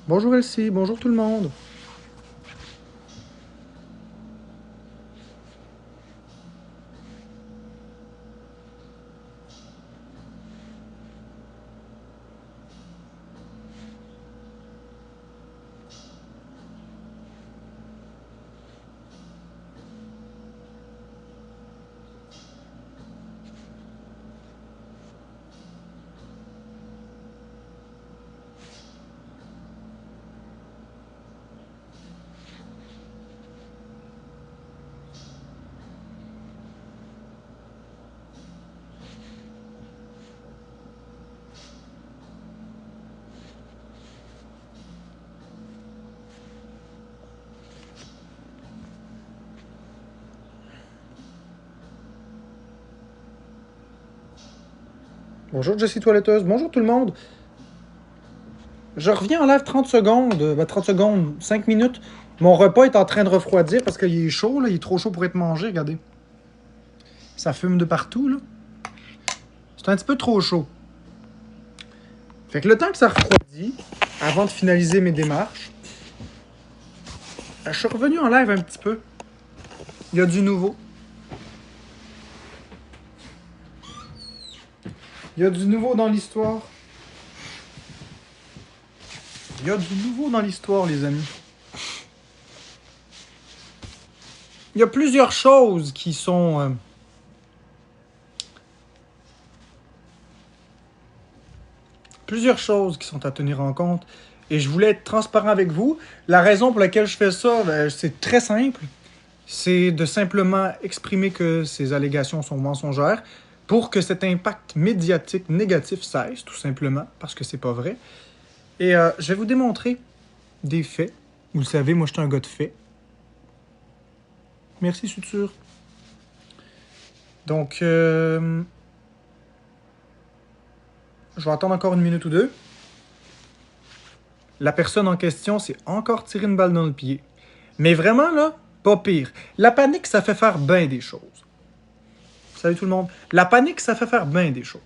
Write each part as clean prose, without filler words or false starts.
Bonjour Elsie, bonjour tout le monde. Bonjour Jessie Toiletteuse, bonjour tout le monde. Je reviens en live 30 secondes, 30 secondes, 5 minutes. Mon repas est en train de refroidir parce qu'il est chaud, là. Il est trop chaud pour être mangé, regardez. Ça fume de partout, là. C'est un petit peu trop chaud. Fait que le temps que ça refroidit, avant de finaliser mes démarches, je suis revenu en live un petit peu. Il y a du nouveau. Il y a du nouveau dans l'histoire. Il y a du nouveau dans l'histoire, les amis. Il y a plusieurs choses qui sont... plusieurs choses qui sont à tenir en compte. Et je voulais être transparent avec vous. La raison pour laquelle je fais ça, c'est très simple. C'est de simplement exprimer que ces allégations sont mensongères pour que cet impact médiatique négatif cesse, tout simplement, parce que c'est pas vrai. Et je vais vous démontrer des faits. Vous le savez, moi, je suis un gars de faits. Merci, Suture. Donc, je vais attendre encore une minute ou deux. La personne en question s'est encore tiré une balle dans le pied. Mais vraiment, là, pas pire. La panique, ça fait faire bien des choses. Salut tout le monde. La panique, ça fait faire bien des choses.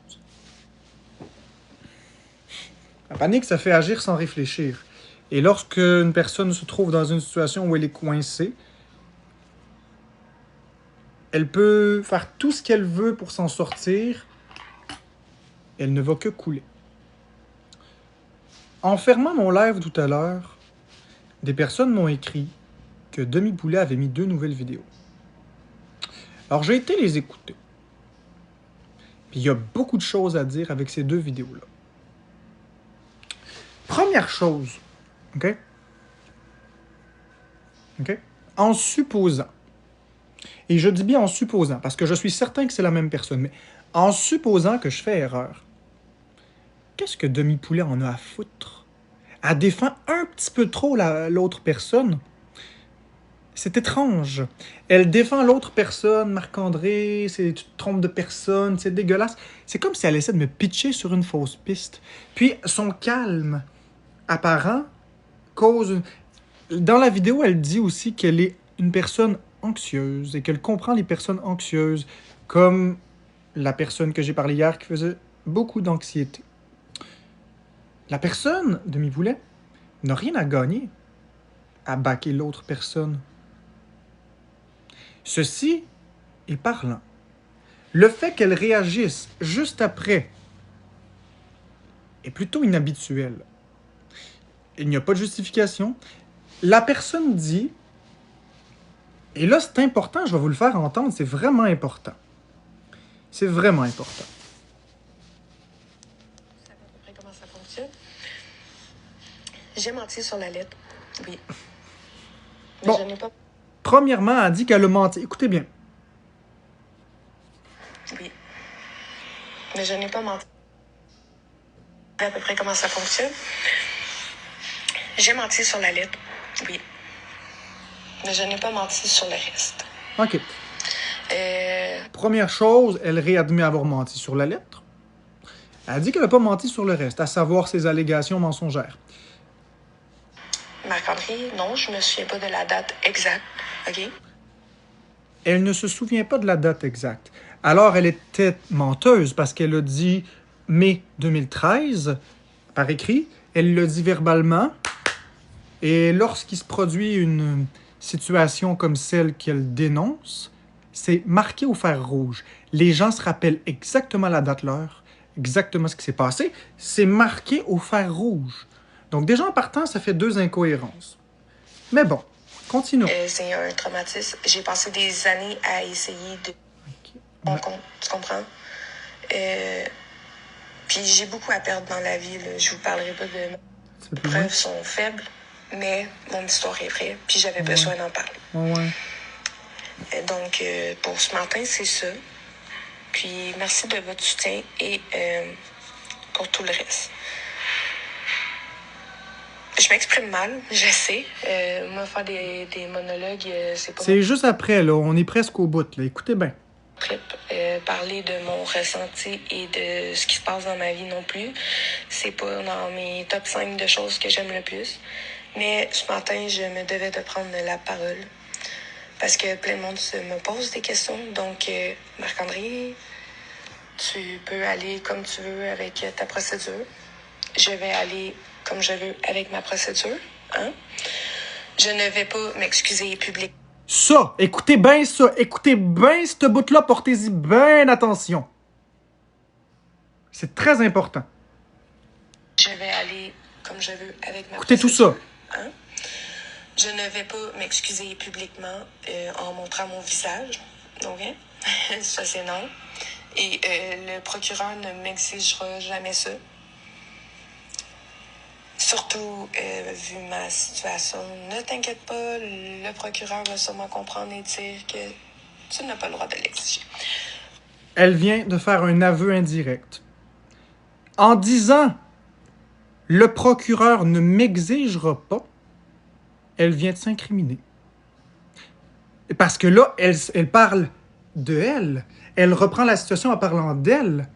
La panique, ça fait agir sans réfléchir. Et lorsque une personne se trouve dans une situation où elle est coincée, elle peut faire tout ce qu'elle veut pour s'en sortir. Elle ne va que couler. En fermant mon live tout à l'heure, des personnes m'ont écrit que Demi Poulet avait mis 2 nouvelles vidéos. Alors, j'ai été les écouter. Puis, il y a beaucoup de choses à dire avec ces 2 vidéos-là. Première chose, OK? OK? En supposant, et je dis bien en supposant, parce que je suis certain que c'est la même personne, mais en supposant que je fais erreur, qu'est-ce que Demi Poulet en a à foutre? Elle défend un petit peu trop l'autre personne. C'est étrange. Elle défend l'autre personne, Marc-André, tu te trompes de personne, c'est dégueulasse. C'est comme si elle essaie de me pitcher sur une fausse piste. Puis son calme apparent cause... Dans la vidéo, elle dit aussi qu'elle est une personne anxieuse et qu'elle comprend les personnes anxieuses, comme la personne que j'ai parlé hier qui faisait beaucoup d'anxiété. La personne, Demi Poulet, n'a rien à gagner à baquer l'autre personne. Ceci est parlant. Le fait qu'elle réagisse juste après est plutôt inhabituel. Il n'y a pas de justification. La personne dit, et là c'est important, je vais vous le faire entendre, c'est vraiment important. C'est vraiment important. Vous savez à peu près comment ça fonctionne? J'ai menti sur la lettre, oui. Mais bon, je n'ai pas... Premièrement, elle dit qu'elle a menti. Écoutez bien. Oui. Mais je n'ai pas menti. Vous savez à peu près comment ça fonctionne? J'ai menti sur la lettre, oui. Mais je n'ai pas menti sur le reste. OK. Première chose, elle réadmet avoir menti sur la lettre. Elle dit qu'elle n'a pas menti sur le reste, à savoir ses allégations mensongères. Marc-André, non, je me souviens pas de la date exacte, OK? Elle ne se souvient pas de la date exacte. Alors, elle était menteuse parce qu'elle a dit mai 2013 par écrit. Elle l'a dit verbalement Et lorsqu'il se produit une situation comme celle qu'elle dénonce, c'est marqué au fer rouge. Les gens se rappellent exactement la date, l'heure, exactement ce qui s'est passé. C'est marqué au fer rouge. Donc déjà en partant, ça fait 2 incohérences. Mais bon, continuons. C'est un traumatisme. J'ai passé des années à essayer de... Tu comprends? Puis j'ai beaucoup à perdre dans la vie. Là. Je vous parlerai pas de... Mes preuves sont faibles, mais mon histoire est vraie. Puis j'avais besoin d'en parler. Donc, pour ce matin, c'est ça. Puis merci de votre soutien et pour tout le reste. Je m'exprime mal, je sais. Moi, faire des monologues, c'est pas... C'est juste après, là. On est presque au bout, là. Écoutez bien. Parler de mon ressenti et de ce qui se passe dans ma vie non plus. C'est pas dans mes top 5 de choses que j'aime le plus. Mais ce matin, je me devais de prendre la parole. Parce que plein de monde me pose des questions. Donc, Marc-André, tu peux aller comme tu veux avec ta procédure. Je vais aller comme je veux avec ma procédure. Hein? Je ne vais pas m'excuser publiquement. Ça! Écoutez bien ça! Écoutez bien ce bout-là, portez-y bien attention. C'est très important. Je vais aller comme je veux avec ma Écoutez procédure. tout ça. Hein? Je ne vais pas m'excuser publiquement en montrant mon visage. OK? Ça, c'est non. Et le procureur ne m'exigera jamais ça. Surtout, vu ma situation, ne t'inquiète pas, le procureur va sûrement comprendre et dire que tu n'as pas le droit de l'exiger. Elle vient de faire un aveu indirect. En disant « le procureur ne m'exigera pas », elle vient de s'incriminer. Parce que là, elle parle de elle. Elle reprend la situation en parlant d'elle.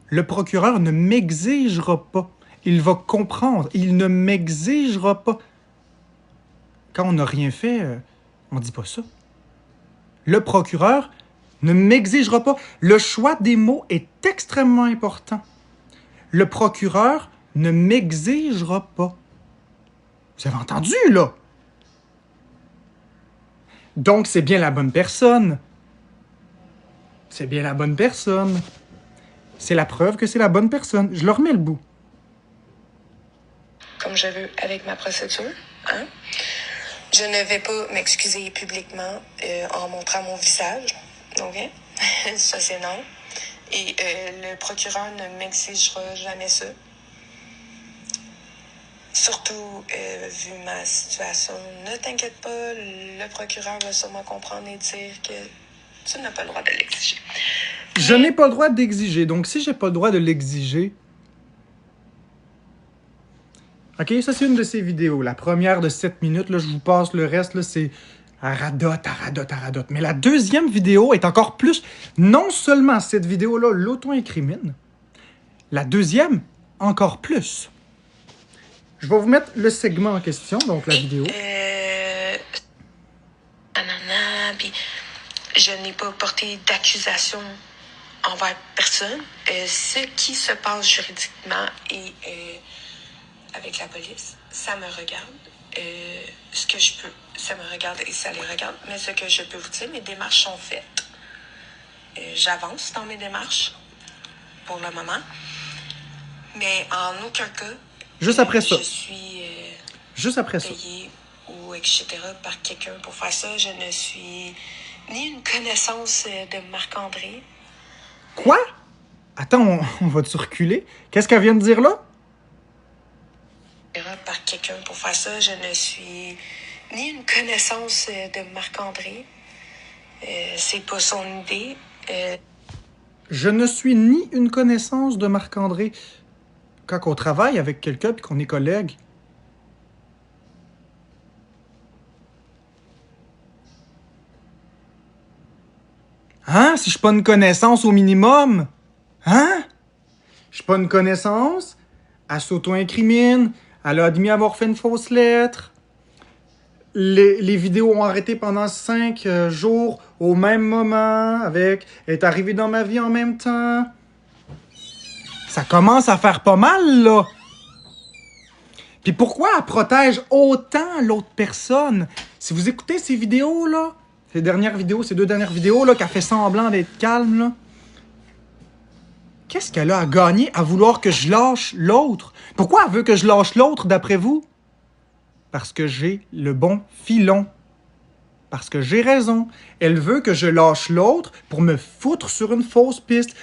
Le procureur ne m'exigera pas. Il va comprendre. Il ne m'exigera pas. Quand on n'a rien fait, on ne dit pas ça. Le procureur ne m'exigera pas. Le choix des mots est extrêmement important. Le procureur ne m'exigera pas. Vous avez entendu, là? Donc, c'est bien la bonne personne. C'est bien la bonne personne. C'est la preuve que c'est la bonne personne. Je leur mets le bout. Comme je veux avec ma procédure. Hein? Je ne vais pas m'excuser publiquement en montrant mon visage. OK? Ça, c'est non. Et le procureur ne m'exigera jamais ça. Surtout, vu ma situation, ne t'inquiète pas, le procureur va sûrement comprendre et dire que tu n'as pas le droit de l'exiger. Je n'ai pas le droit d'exiger. Donc, si j'ai pas le droit de l'exiger... OK, ça, c'est une de ces vidéos. La première de 7 minutes, là, je vous passe le reste, là, c'est... Aradote. Mais la deuxième vidéo est encore plus... Non seulement cette vidéo-là l'auto-incrimine, la deuxième, encore plus. Je vais vous mettre le segment en question, donc la vidéo. Puis je n'ai pas porté d'accusation envers personne. Ce qui se passe juridiquement et avec la police, ça me regarde. Ce que je peux, ça me regarde et ça les regarde. Mais ce que je peux vous dire, mes démarches sont faites. J'avance dans mes démarches pour le moment. Mais en aucun cas, juste après ça. Je suis juste après ça. payée ou etc. par quelqu'un pour faire ça. Je ne suis ni une connaissance de Marc-André. Quoi? Attends, on va-tu reculer? Qu'est-ce qu'elle vient de dire là? Par quelqu'un pour faire ça. Je ne suis ni une connaissance de Marc-André. C'est pas son idée. Je ne suis ni une connaissance de Marc-André. Quand on travaille avec quelqu'un et qu'on est collègue, hein? Si je suis pas une connaissance au minimum? Hein? Je suis pas une connaissance? Elle s'auto-incrimine. Elle a admis avoir fait une fausse lettre. Les vidéos ont arrêté pendant 5 jours au même moment. Elle est arrivée dans ma vie en même temps. Ça commence à faire pas mal, là. Puis pourquoi elle protège autant l'autre personne? Si vous écoutez ces vidéos, là, ces deux dernières vidéos, là, qu'elle fait semblant d'être calme, là, qu'est-ce qu'elle a à gagner à vouloir que je lâche l'autre? Pourquoi elle veut que je lâche l'autre, d'après vous? Parce que j'ai le bon filon. Parce que j'ai raison. Elle veut que je lâche l'autre pour me foutre sur une fausse piste.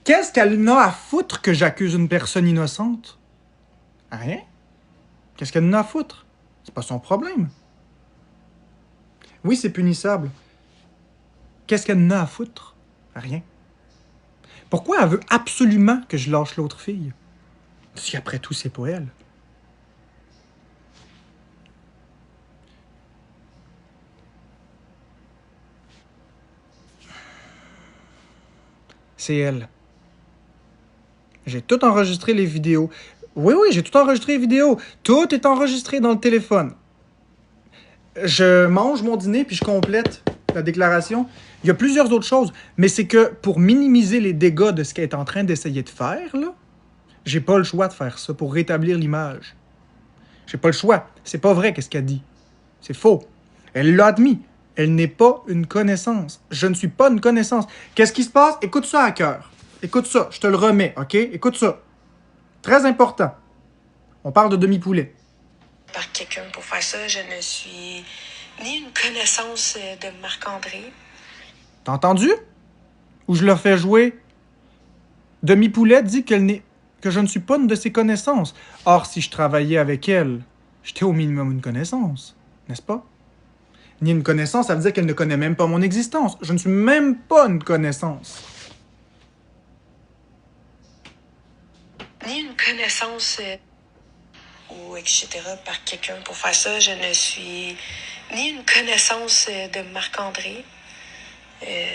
Qu'est-ce qu'elle n'a à foutre que j'accuse une personne innocente? Rien. Qu'est-ce qu'elle n'a à foutre? C'est pas son problème. Oui, c'est punissable. Qu'est-ce qu'elle n'a à foutre? Rien. Pourquoi elle veut absolument que je lâche l'autre fille? Si après tout, c'est pas elle. C'est elle. J'ai tout enregistré les vidéos. Oui, j'ai tout enregistré les vidéos. Tout est enregistré dans le téléphone. Je mange mon dîner puis je complète la déclaration. Il y a plusieurs autres choses, mais c'est que pour minimiser les dégâts de ce qu'elle est en train d'essayer de faire, là, j'ai pas le choix de faire ça pour rétablir l'image. J'ai pas le choix. C'est pas vrai qu'est-ce qu'elle dit. C'est faux. Elle l'a admis. Elle n'est pas une connaissance. Je ne suis pas une connaissance. Qu'est-ce qui se passe? Écoute ça à cœur. Écoute ça. Je te le remets, OK? Écoute ça. Très important. On parle de demi-poulet. Par quelqu'un pour faire ça, je ne suis ni une connaissance de Marc-André. T'as entendu? Ou je le fais jouer? Demi-poulet dit que je ne suis pas une de ses connaissances. Or, si je travaillais avec elle, j'étais au minimum une connaissance. N'est-ce pas? Ni une connaissance, ça veut dire qu'elle ne connaît même pas mon existence. Je ne suis même pas une connaissance. Ni une connaissance ou etc. par quelqu'un pour faire ça. Je ne suis ni une connaissance de Marc-André.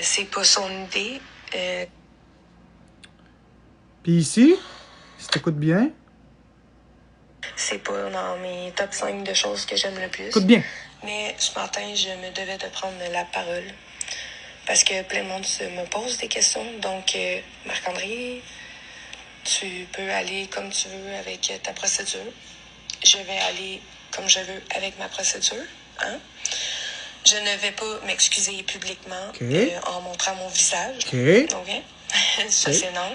C'est pas son idée. Puis ici, si t'écoutes bien... C'est pas dans mes top 5 de choses que j'aime le plus. Écoute bien. Mais ce matin, je me devais de prendre la parole. Parce que plein de monde me pose des questions. Donc, Marc-André, tu peux aller comme tu veux avec ta procédure. Je vais aller comme je veux avec ma procédure. Hein? Je ne vais pas m'excuser publiquement en montrant mon visage. OK? Ça, c'est non.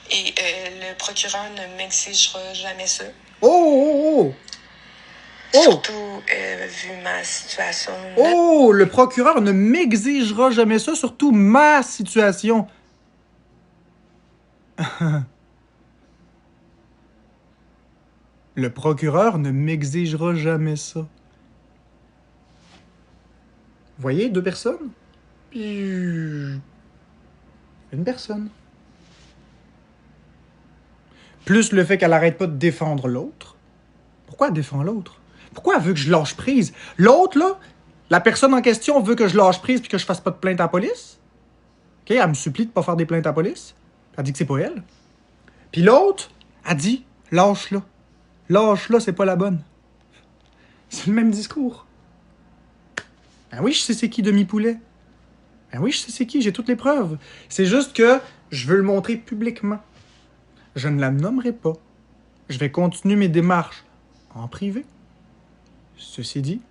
Et le procureur ne m'exigera jamais ça. Surtout vu ma situation. Le procureur ne m'exigera jamais ça, surtout ma situation. Le procureur ne m'exigera jamais ça. Vous voyez, 2 personnes? Puis... une personne. Plus le fait qu'elle arrête pas de défendre l'autre. Pourquoi elle défend l'autre? Pourquoi elle veut que je lâche prise? L'autre, là, la personne en question veut que je lâche prise puis que je fasse pas de plainte à la police. OK? Elle me supplie de pas faire des plaintes à la police. Elle dit que c'est pas elle. Puis l'autre, elle dit, lâche-la. Lâche-la, c'est pas la bonne. C'est le même discours. Ben oui, je sais c'est qui demi-poulet. Ben oui, je sais c'est qui, j'ai toutes les preuves. C'est juste que je veux le montrer publiquement. Je ne la nommerai pas. Je vais continuer mes démarches en privé. Ceci dit,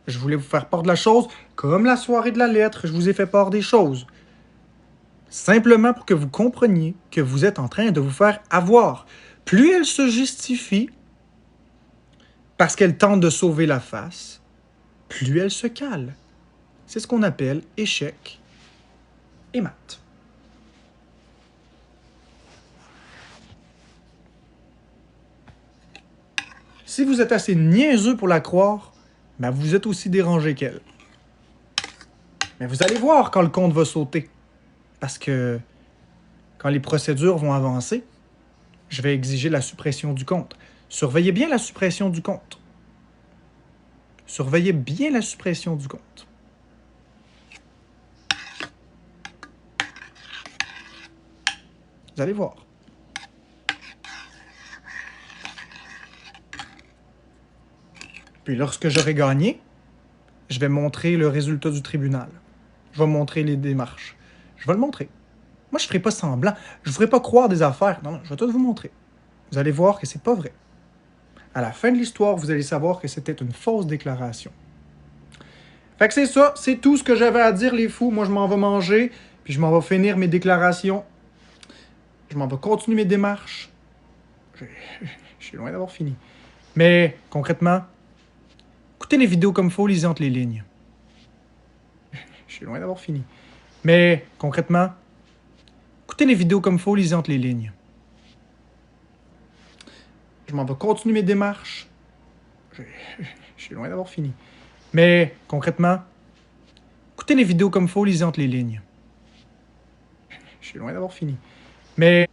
je voulais vous faire part de la chose, comme la soirée de la lettre, je vous ai fait part des choses. Simplement pour que vous compreniez que vous êtes en train de vous faire avoir. Plus elle se justifie, parce qu'elle tente de sauver la face, plus elle se cale. C'est ce qu'on appelle échec et mat. Si vous êtes assez niaiseux pour la croire, ben vous êtes aussi dérangé qu'elle. Mais vous allez voir quand le compte va sauter. Parce que quand les procédures vont avancer, je vais exiger la suppression du compte. Surveillez bien la suppression du compte. Surveillez bien la suppression du compte. Vous allez voir. Puis lorsque j'aurai gagné, je vais montrer le résultat du tribunal. Je vais montrer les démarches. Je vais le montrer. Moi, je ne ferai pas semblant. Je ne vous ferai pas croire des affaires. Non, je vais tout vous montrer. Vous allez voir que c'est pas vrai. À la fin de l'histoire, vous allez savoir que c'était une fausse déclaration. Fait que c'est ça, c'est tout ce que j'avais à dire, les fous. Moi, je m'en vais manger, puis je m'en vais finir mes déclarations. Je m'en vais continuer mes démarches. Je suis loin d'avoir fini. Mais, concrètement, écoutez les vidéos comme faut, lisez entre les lignes. Je suis loin d'avoir fini. Mais, concrètement, écoutez les vidéos comme faut, lisez entre les lignes. Je m'en vais continuer mes démarches. Je suis loin d'avoir fini. Mais, concrètement, écoutez les vidéos comme faut, lisez entre les lignes. Je suis loin d'avoir fini. Mais...